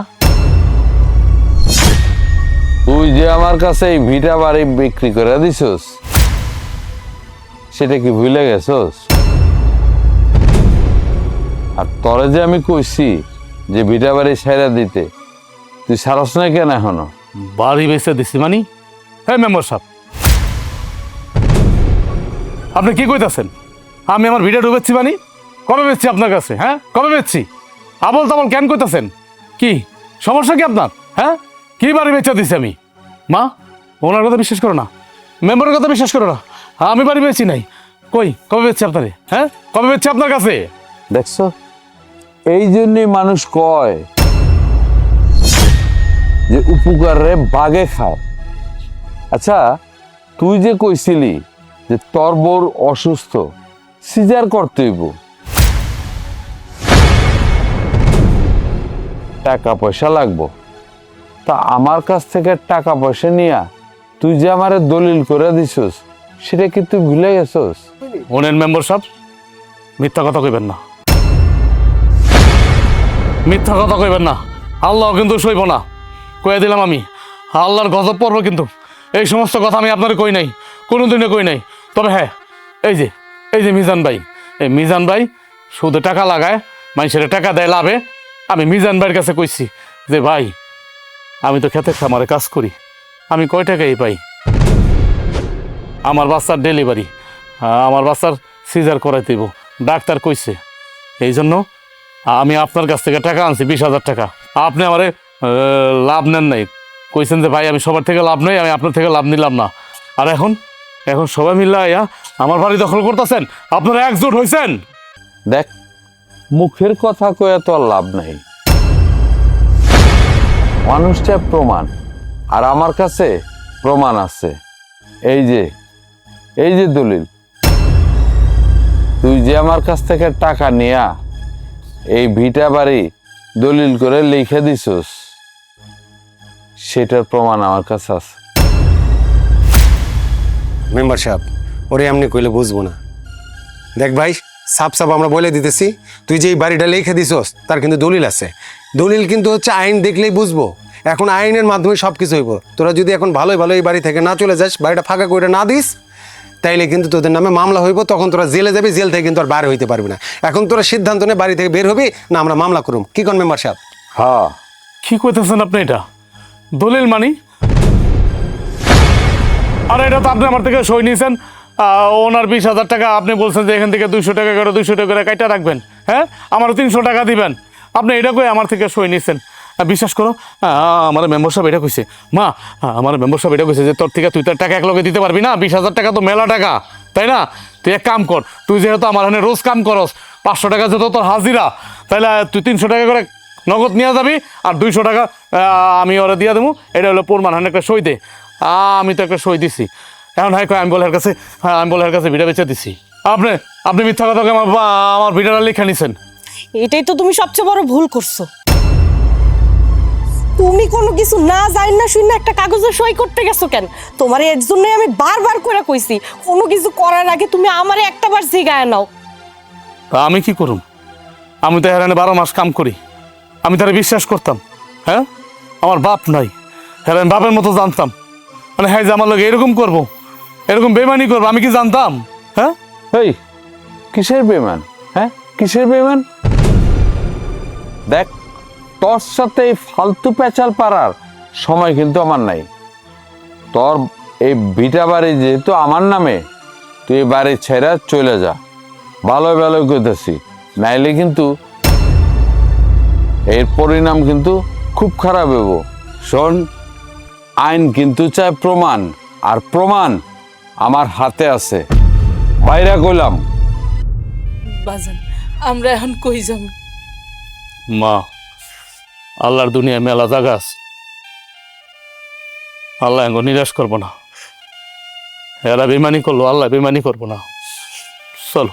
তুই যে আমার কাছে এই ভিটা বাড়ি বিক্রি করে দিছস, সেটা কি ভুলে গেছস? আর তরে যে আমি কইছি যে ভিটা বাড়ি ছেড়ে দিতে, তুই সারস না কেন এখনো? বাড়ি বেচে দিছি মানে? হ্যাঁ মেম্বার সাহেব, আপনি কি কইতাছেন? আমি আমার ভিডিও ঢুকেছি মানে? কবে বেচছি আপনার কাছে? হ্যাঁ, কবে বেচছি? আবল তাবল কেন কইতাছেন? কি সমস্যা কি আপনার? হ্যাঁ, কি বাড়ি বেচে দিছি আমি? মা, ওনার কথা বিশ্বাস করো না, মেম্বারের কথা বিশ্বাস করো না। আমি বাড়ি বেচি নাই। কই, কবে বেচছি আপনারে? হ্যাঁ, কবে বেচছি আপনার কাছে? দেখছ, এই জন্যই মানুষ কয় যে উপকারে বাগে খায়। আচ্ছা, তুই যে কইছিলি যে তোর বউর অসুস্থ, সিজার করতে হইব, টাকা পয়সা লাগবো, তা আমার কাছ থেকে টাকা পয়সা নিয়া তুই যে আমারে দলিল করে দিছস, সেটা কি তুই ভুলে গেছস? ওনের মেম্বার সাহেব, মিথ্যা কথা কইবেন না, মিথ্যা কথা কইবেন না। আল্লাহ কিন্তু সইব না, কয়ে দিলাম আমি। আল্লাহর গজব পড়বো কিন্তু। এই সমস্ত কথা আমি আপনার কই নাই, কোনোদিনও কই নাই। তবে হ্যাঁ, এই যে মিজান ভাই, এই মিজান ভাই শুধু টাকা লাগায়, মানুষের টাকা দেয় লাভে। আমি মিজান ভাইয়ের কাছে কইছি যে ভাই, আমি তো খেতে খামারে কাজ করি, আমি কয় টাকাই পাই? আমার বাচ্চার ডেলিভারি, আমার বাচ্চার সিজার করাইতে হইব, ডাক্তার কইছে। এই জন্য আমি আপনার কাছ থেকে টাকা আনছি, 20,000 টাকা। আপনি আমারে লাভ নেন নাই, কইছেন যে ভাই আমি সবার থেকে লাভ নেই, আমি আপনার থেকে লাভ নিলাম না। আর এখন এখন সবাই মিল্লা আয়া আমার বাড়ি দখল করতেছেন, আপনারা একজোট হয়েছেন। দেখ, মুখের কথা কয়ে তো আর লাভ নাই, মানুষটা প্রমাণ, আর আমার কাছে প্রমাণ আছে। এই যে দলিল, তুই যে আমার কাছ থেকে টাকা নিয়া এই ভিটা বাড়ি দলিল করে লিখে দিছস, সেটার প্রমাণ আমার কাছে আছে। মেম্বার সাহেব, ওরে এমনি কইলে বুঝবো না। দেখ ভাই, সাপ সাপ আমরা বলে দিতেছি, তুই যে এই বাড়িটা লিখে দিছস তার কিন্তু দলিল আছে। দলিল কিন্তু হচ্ছে আইন দেখলেই বুঝবো। এখন আইনের মাধ্যমে সব কিছু হইব। তোরা যদি এখন ভালোই ভালো এই বাড়ি থেকে না চলে যাস, বাড়িটা ফাঁকা করে না দিস, তাইলে কিন্তু তোদের নামে মামলা হইব। তখন তোরা জেলে যাবি, জেল থেকে কিন্তু আর বার হইতে পারবি না। এখন তোরা সিদ্ধান্ত নে বাড়ি থেকে বের হবি না আমরা মামলা করুম। কি কোন মেম্বার সাহেব? হ্যাঁ, কি কইতেছেন আপনি? এটা দলিল মানি? আর এটা তো আপনি আমার থেকে সই নিয়েছেন। ওনার 20,000 টাকা, আপনি বলছেন যে এখান থেকে 200 টাকা করে 200 টাকা করে কাইটা রাখবেন। হ্যাঁ, আমারও 300 টাকা দিবেন। আপনি এটা কই আমার থেকে সই নিয়েছেন? বিশ্বাস করো, আমার মেম্বার সাহেব এটা কইছে। মা, আমার মেম্বার সাহেব এটা কইছে যে তোর থেকে তুই তার টাকা এক লগে দিতে পারবি না। 20,000 টাকা তো মেলা টাকা, তাই না? তুই এক কাম কর, তুই যেহেতু আমার এখানে রোজ কাম করস, 500 টাকা যেহেতু তোর হাজিরা, তাইলে তুই 300 টাকা করে নগদ নিয়ে যাবি, আর 200 টাকা আমি ওরা দিয়ে দেবো। এটা হলো প্রমাণ। একটা সই দে। আমি তো একটা সই দিছি। এখন হাই কয় আমি বলার কাছে ভিটা বেচে দিছি। আপনি মিথ্যা কথা আমার ভিটাটা লিখে নিছেন। এটাই তো তুমি সবচেয়ে বড় ভুল করছো। তুমি কোনো কিছু না জানি না শুনে একটা কাগজে সই করতে গেছো কেন? তোমার এর জন্যই আমি বারবার করে কইছি, কোনো কিছু করার আগে তুমি আমারে একটাবার জিগায় নাও। তা আমি কি করুম? আমি তো হেরানে 12 মাস কাম করি। আমি তারা বিশ্বাস করতাম। হ্যাঁ, আমার বাপ নাই, হেরান বাপের মতো জানতাম। মানে হ্যাঁ, যে আমার লোক এরকম করবো, এরকম বেমানি করবো, আমি কি জানতাম? হ্যাঁ, এই কিসের বেমান? হ্যাঁ, কিসের বেমান? দেখ, তোর সাথে এই ফালতু পেঁচাল পারার সময় কিন্তু আমার নাই। তোর এই ভিটা বাড়ি যেহেতু আমার নামে, তুই এই বাড়ি ছেড়ে চলে যা। ভালো ভালো করতেছি, নাইলে কিন্তু এর পরিণাম কিন্তু খুব খারাপ হইব। শোন, আইন কিন্তু চায় প্রমাণ, আর প্রমাণ আমার হাতে আছে। বাইরে কইলাম। বাজান, আমরা এখন কই যাব? মা, আল্লাহর দুনিয়ায় মেলা জায়গা আছে। আল্লাহ এঙ্গ নিরাশ করবো না। এরা বেমানি করলো, আল্লাহ বেমানি করবো না। চলো।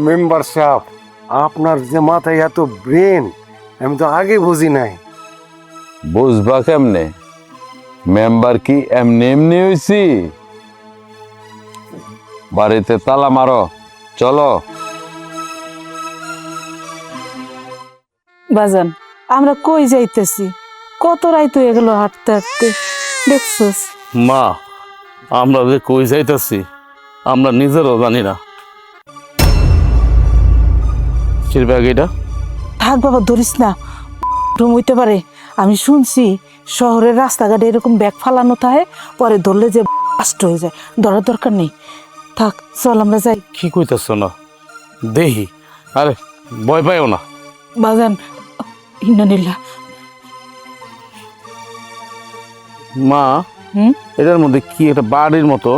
মেম্বার সাহেব, আপনার যে মাথায় এত ব্রেন, আমি তো আগে বুঝি নাই। বুঝবা কেমনে? মেম্বার কি এমনি এমনি হইছি? বাড়িতে তালা মারো, চলো। বাজান, আমরা কই যাইতেছি? কত রাইত হয়ে গেল হাঁটতে হাঁটতে, দেখছস? মা, আমরা যে কই যাইতেছি আমরা নিজেরও জানি না। কির ব্যাগ এটা? থাক বাবা, ধরিস না, হইতে পারে। আমি শুনছি শহরের রাস্তাঘাটে এরকম ব্যাগ ফালানো থাকে, পরে ধরলে যে বাস্ট হয়ে যায়। ধরার দরকার নেই, থাক, চল আমরা যাই। কি কইতেছ না? দেহি। আরে ভয় পাইও না। বাজান, ইন্নানিল্লাহ। মা, এটার মধ্যে কি একটা বাড়ির মতো?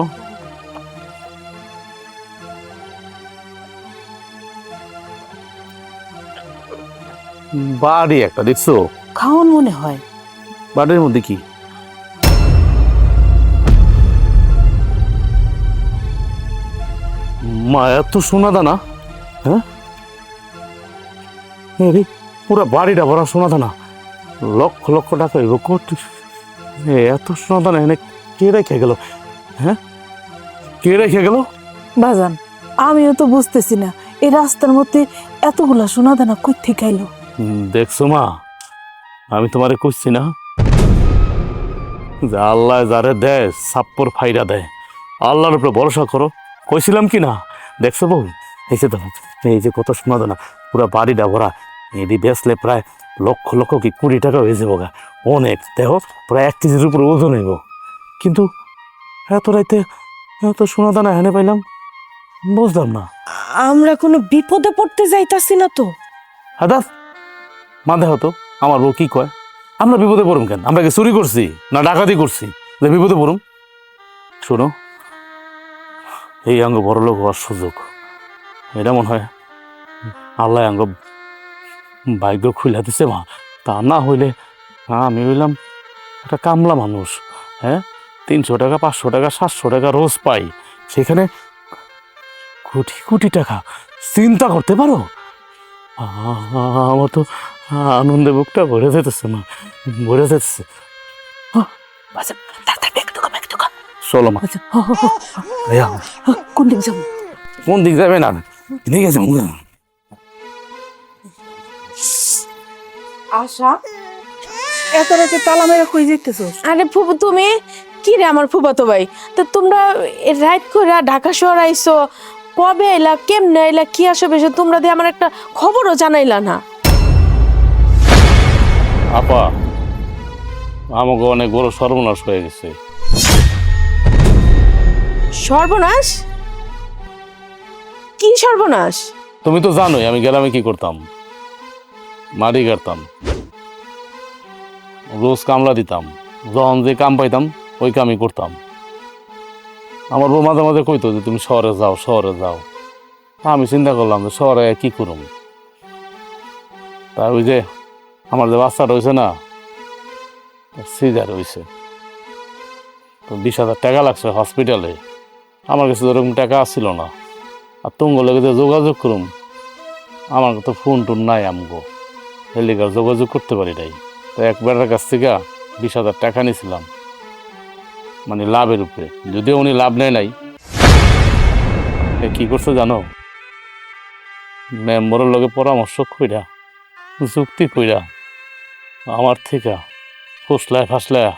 বাড়ি একটা দেখছো? খাওন মনে হয়। বাড়ির মধ্যে কি? মা, এত সোনা দানা? হ্যাঁ, পুরা বাড়িটা ভরা সোনা দানা। লক্ষ লক্ষ টাকা হইব। এত সোনা দানা এনে কে রেখে গেল? হ্যাঁ, কে রেখে গেল? বাজান, আমিও তো বুঝতেছি না এই রাস্তার মধ্যে এতগুলা সোনা দানা কই থেকে আইলো। দেখছো মা, আমি তোমারে কইছি না যে আল্লাহ যারে দেয় সাপ্পর ফাইরা দেয়। আল্লাহর উপরে ভরসা করো, কইছিলাম কি না? দেখছো বউ, এই যে দেখো, এই যে কত সোনা দানা, পুরা বাড়িটা ভরা। এদি বেচলে প্রায় লক্ষ লক্ষ কি 20 টাকা হয়ে যাবো গা। অনেক, দেখো প্রায় 1 কেজির উপরে ওজন হইব। কিন্তু এত রাইতে এত সোনা দানা হেনে পাইলাম, বুঝলাম না। আমরা কোনো বিপদে পড়তে যাইতাছি না তো? হ্যাঁ দাস মা দেখো তো আমার বউ কি কয়, আমরা বিপদে পড়ুম কেন? আমরা কি চুরি করছি না ডাকাতি করছি যে বিপদে পড়ুম? শোনো, এই অঙ্গ বড় লোক হওয়ার সুযোগ, এটা মনে হয় আল্লাহ অঙ্গ ভাগ্য খুলে দিছে মা। তা না হইলে আমি হইলাম একটা কামলা মানুষ, হ্যাঁ 300 টাকা 500 টাকা 700 টাকা রোজ পাই, সেখানে কোটি কোটি টাকা। চিন্তা করতে পারো? আমার তো আনন্দে বুকটা ভরে যেতেছে না, ভরে যেতেছে। চলো মা, ভাইয়া, কোন দিক যাবো? কোন দিক যাবে না এদিকে যাবো না। আশা, এত রাতে তালা মেরে কই যেতেছো? আরে ফুবু তুমি কি রে আমার ফুবাতো ভাই, তো তোমরা রাইট করে ঢাকা শহর আইছো, কবে আইলা, কেমনে আইলা, কি আসো বেশি, তোমরা দিয়ে আমার একটা খবরও জানাইলা না। আপা, আমাকে অনেক বড় সর্বনাশ হয়ে গেছে। সর্বনাশ? কি সর্বনাশ? তুমি তো জানোই আমি গ্রামে কি করতাম, মাটি কাটতাম, রোজ কামলা দিতাম, যখন যে কাম পাইতাম ওই কামই করতাম। আমার বউ মাঝে মাঝে কইতো যে তুমি শহরে যাও, শহরে যাও। আমি চিন্তা করলাম যে শহরে কি করুম। তাই ওই যে আমার যে বাচ্চাটা হয়েছে না, সিজার হয়েছে, তো 20,000 টাকা লাগছে হসপিটালে। আমার কাছে ওরকম টাকা আসছিল না, আর তুঙ্গ লেগে যে যোগাযোগ করুম, আমার তো ফোন টোন নাই, আমগো হেলিকার যোগাযোগ করতে পারি নাই। তো একবারের কাছ থেকে 20,000 টাকা নিয়েছিলাম, মানে লাভের উপরে, যদিও উনি লাভ নেয় নাই। কি করছে জানো? মেম্বরের লগে পরামর্শ কইরা, যুক্তি কইরা, আমার থেকে ফুসলায় ফাসলায়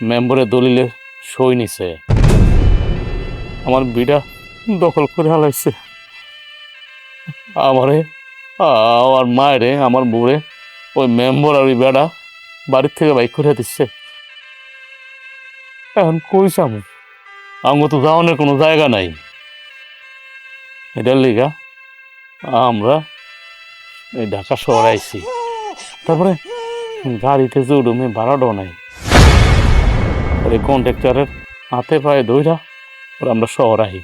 মেম্বরের দলিলে সই নিছে, আমার বিড়া দখল করে হালাইছে। আমারে, আমার মায়েরে, আমার বউরে ওই মেম্বর আর ওই বেড়া বাড়ির থেকে বাইক করে দিচ্ছে। এখন কইছে আমার তো যাওয়ানোর কোনো জায়গা নাই। এটার লিগা আমরা এই ঢাকা শহরে আইছি। তারপরে গাড়িতে যে উডুমে ভাড়াটাও নাই, ওই কন্ট্রাক্টরের হাতে পায়ে দইরা ওরা আমরা শহর আহি।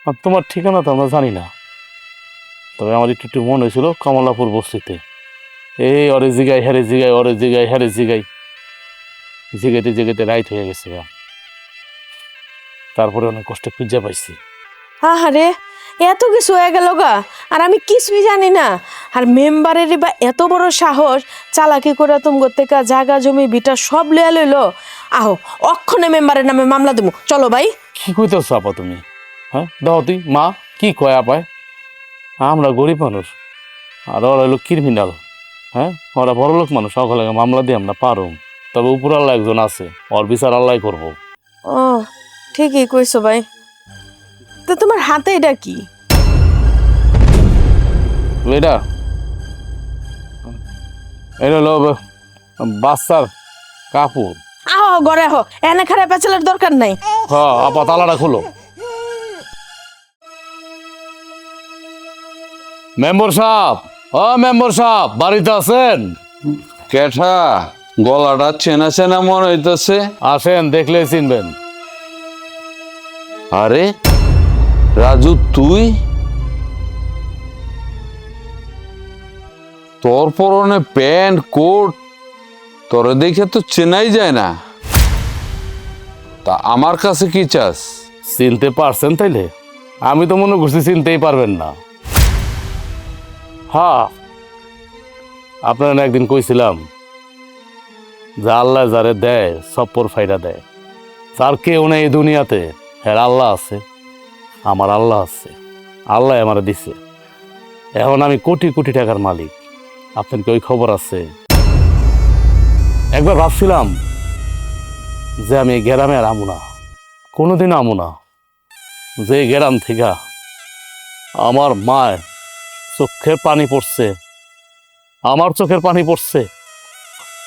আর তোমার ঠিকানা তো আমরা জানি না, তবে আমার একটু একটু মনে হয়েছিল কমলাপুর বস্তিতে। এই অরে জিগাই হ্যারে জিগাই, অরে জিগাই হ্যারে জিগাই, জিগাইতে জিগাইতে রাইত হয়ে গেছে। তারপরে অনেক কষ্টে খুঁজে পাইছি। আহারে, এত কিছু হয়ে গেল গা, আর আমি কিছুই জানি না। আর মেম্বারের বা এত বড় সাহস, চালাকি করে তুমি থেকে জায়গা জমি বিটা সব লিয়া লইলো। আহো, অক্ষণে মেম্বারের নামে মামলা দেবো, চলো ভাই। কি কইতেছ আপা তুমি? হ্যাঁ দাও তুই মা, কি কয় আপায়? আমরা গরিব মানুষ আর ওরা হলো ক্রিমিনাল। হ্যাঁ, ওরা বড় লোক মানুষ, সকলে মামলা দিয়ে আমরা পারো। তবে উপর আল্লাহ একজন আছে, ওর বিচার আল্লাহ করবো। ও ঠিকই কইছো ভাই। তো তোমার হাতে এটা কি? এটা এটা হলো বাচ্চার কাপড়। আহো ঘরে আহো, এনে খারাপ পেঁচালের দরকার নাই। হ্যাঁ আপা, তালাটা খুলো। মেম্বার সাহেব, ও মেম্বার সাহেব, বাড়িতে আছেন? কেঠা, গলাটা চেনা চেনা মনে হইতেছে। আসেন, দেখলে চিনবেন। আরে রাজু, তুই? তোর পরনে প্যান্ট কোট, তোরে দেখে তো চেনাই যায় না। তা আমার কাছে কি চাস? চিনতে পারছেন তাইলে? আমি তো মনে করছি চিনতেই পারবেন না। হ্যাঁ, আপনারা একদিন কইছিলাম যে আল্লাহ যারে দেয় সপ্পর ফাইডা দেয়। যার কেউ নেই এই দুনিয়াতে, হ্যাঁ আল্লাহ আছে, আমার আল্লাহ আছে, আল্লাহ আমার দিছে। এখন আমি কোটি কোটি টাকার মালিক। আপনার কি ওই খবর আছে? একবার ভাবছিলাম যে আমি এই গ্রামে আর আমু না, কোনোদিন আমু না। যে গ্রাম থেকে আমার মায়ের চোখের পানি পড়ছে, আমার চোখের পানি পড়ছে,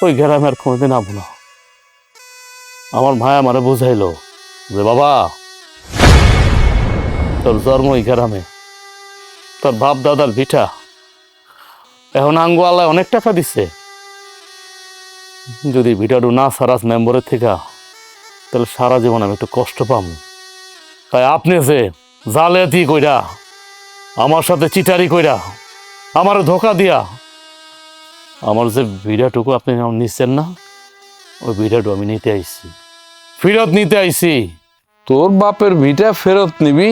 ওই গ্রামে আর কোনোদিন আমু না। আমার ভাই আমারে বুঝাইলো যে বাবা, তোর জন্ম এই গ্রামে, তোর বাপ দাদার ভিটা এখন আঙ্গু আল্লাহ অনেক টাকা দিচ্ছে, যদি ভিটাডু না সারাস মেম্বরের থেকে তাহলে সারা জীবন আমি একটু কষ্ট পাবো। তাই আপনি যে জালিয়াতি কইরা আমার সাথে চিটারি কইরা আমার ধোকা দিয়া আমার যে ভিড়াটুকু আপনি নিচ্ছেন না, ওই ভিড়াটু আমি নিতে আইছি, ফেরত নিতে আইছি। তোর বাপের ভিটা ফেরত নিবি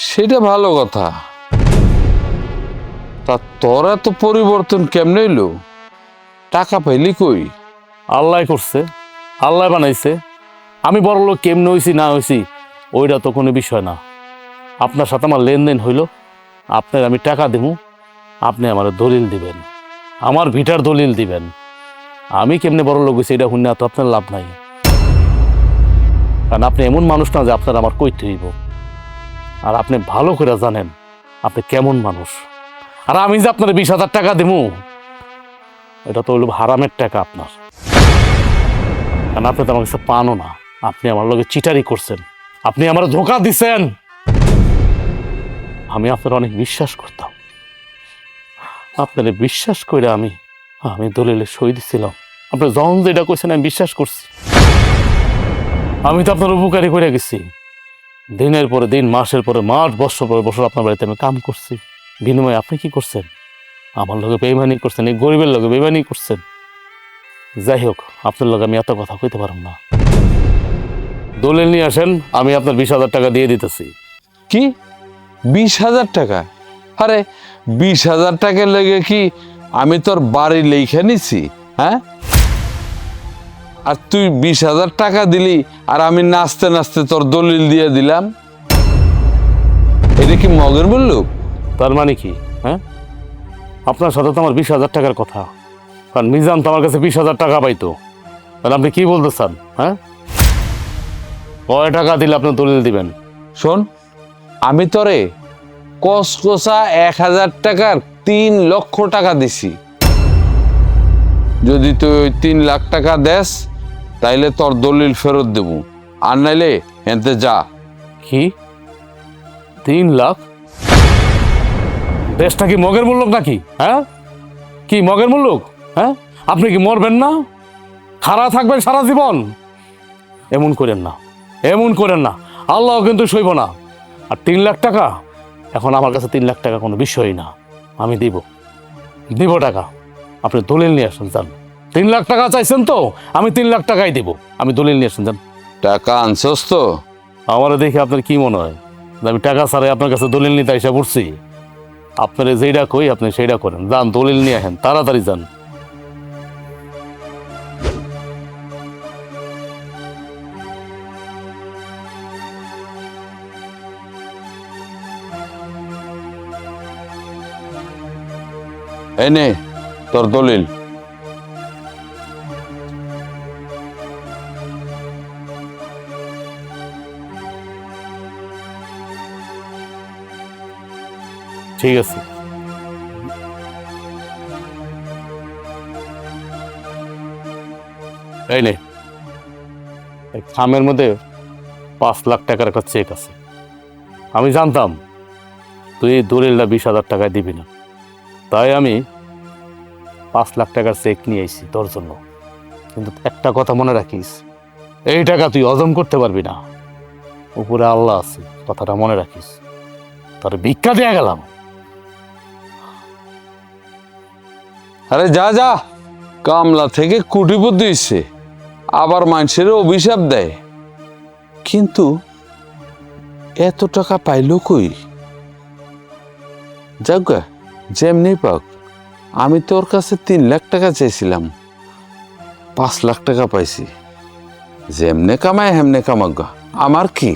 সেটা ভালো কথা, তা তোর এত পরিবর্তন কেমনে এলো? টাকা পাইলি কই? আল্লাহ করছে, আল্লাহ বানাইছে। আমি বড় লোক কেমনে হয়েছি না হয়েছি ওইটা তো কোনো বিষয় না। আপনার সাথে আমার লেনদেন হইল, আপনার আমি টাকা দেব, আপনি আমার দলিল দিবেন, আমার ভিটার দলিল দিবেন। আমি কেমনে বড় লোক হয়েছি এটা শুনে তো আপনার লাভ নাই, কারণ আপনি এমন মানুষ না যে আপনার আমার কইতে হইব। আর আপনি ভালো করে জানেন আপনি কেমন মানুষ। আর আমি যে আপনার 20,000 টাকা দেবো এটা তো হইল হারামের টাকা আপনার, কারণ আপনি তো আমার কাছে পানও না। আপনি আমার লগে চিটারি করছেন, আপনি আমার ধোকা দিছেন। আমি আপনার অনেক বিশ্বাস করতাম, আপনার বিশ্বাস করে আমি দলিলে সই দিছিলাম। আপনি যখন যেটা কইছেন আমি বিশ্বাস করছি। আমি তো আপনার উপকারী করে গেছি, দিনের পরে দিন, মাসের পরে মাস, বছর পরে বছর আপনার বাড়িতে আমি কাম করছি। বিনিময়ে আপনি কি করছেন? আমার লগে বেইমানি করছেন, এই গরিবের লগে বেইমানি করছেন। যাই হোক, আপনার লগে আমি এত কথা কইতে পারব না। দলিল নিয়ে আসেন, আমি আপনার 20,000 টাকা দিয়ে দিতেছি। কি 20,000 টাকা? আরে 20,000 টাকা লেগে কি আমি তোর বাড়ি লেখা নিছি? হ্যাঁ, আর তুই 20,000 টাকা দিলি আর আমি নাচতে নাচতে তোর দলিল দিয়ে দিলাম? এটা কি মগের বললো? তার মানে কি? হ্যাঁ, আপনার সাথে তো আমার 20,000 টাকার কথা, কারণ মিজান তো আমার কাছে 20,000 টাকা পাইতো। তাহলে আপনি কি বলতে চান? হ্যাঁ, কয় টাকা দিলে আপনি দলিল দিবেন? শোন, আমি তোরে কসকসা 1,000 টাকার 3 লক্ষ টাকা দিছি। যদি তুই ওই 3 লাখ টাকা দেস তাইলে তোর দলিল ফেরত দেব, আর নাইলে এতে যা। কি 3 লাখ? দেশটা কি মগের মূল্য নাকি? হ্যাঁ, কি মগের মূল্য? হ্যাঁ, আপনি কি মরবেন না, খাড়া থাকবেন সারা জীবন? এমন করেন না, এমন করেন না, আল্লাহ কিন্তু সইব না। আর 3 লাখ টাকা, এখন আমার কাছে 3 লাখ টাকা কোনো বিষয়ই না। আমি দিব টাকা, আপনি দলিল নিয়ে আসেন যান। 3 লাখ টাকা চাইছেন তো, আমি 3 লাখ টাকাই দিব। আমি দলিল নিয়ে আসেন যান। টাকা আনছস তো? আমার দেখে আপনার কি মনে হয় যে আমি টাকা ছাড়াই আপনার কাছে দলিল নিতে এসে পড়ছি? আপনারা যেইটা কই আপনি সেইটা করেন, যান দলিল নিয়ে আসেন, তাড়াতাড়ি যান। এই নে তোর দলিল। ঠিক আছে, এই নে, এই খামের মধ্যে 5 লাখ টাকার একটা চেক আছে। আমি জানতাম তুই এই দলিলটা 20,000 টাকায় দিবি না, তাই আমি 5 লাখ টাকার চেক নিয়ে আইছি তোর জন্য। কিন্তু একটা কথা মনে রাখিস, এই টাকা তুই হজম করতে পারবি না, উপরে আল্লাহ আছে, কথাটা মনে রাখিস। তোর ভিক্ষা দেয়া গেলাম। আরে যা যা, কামলা থেকে কুটিপতি হইছে, আবার মানুষের অভিশাপ দেয়। কিন্তু এত টাকা পাইলো কই? যাক, যেমনি পাক, আমি তোর কাছে 3 লাখ টাকা চাইছিলাম, 5 লাখ টাকা পাইছি। যেমনে কামায় হেমনে কামাক, আমার কি?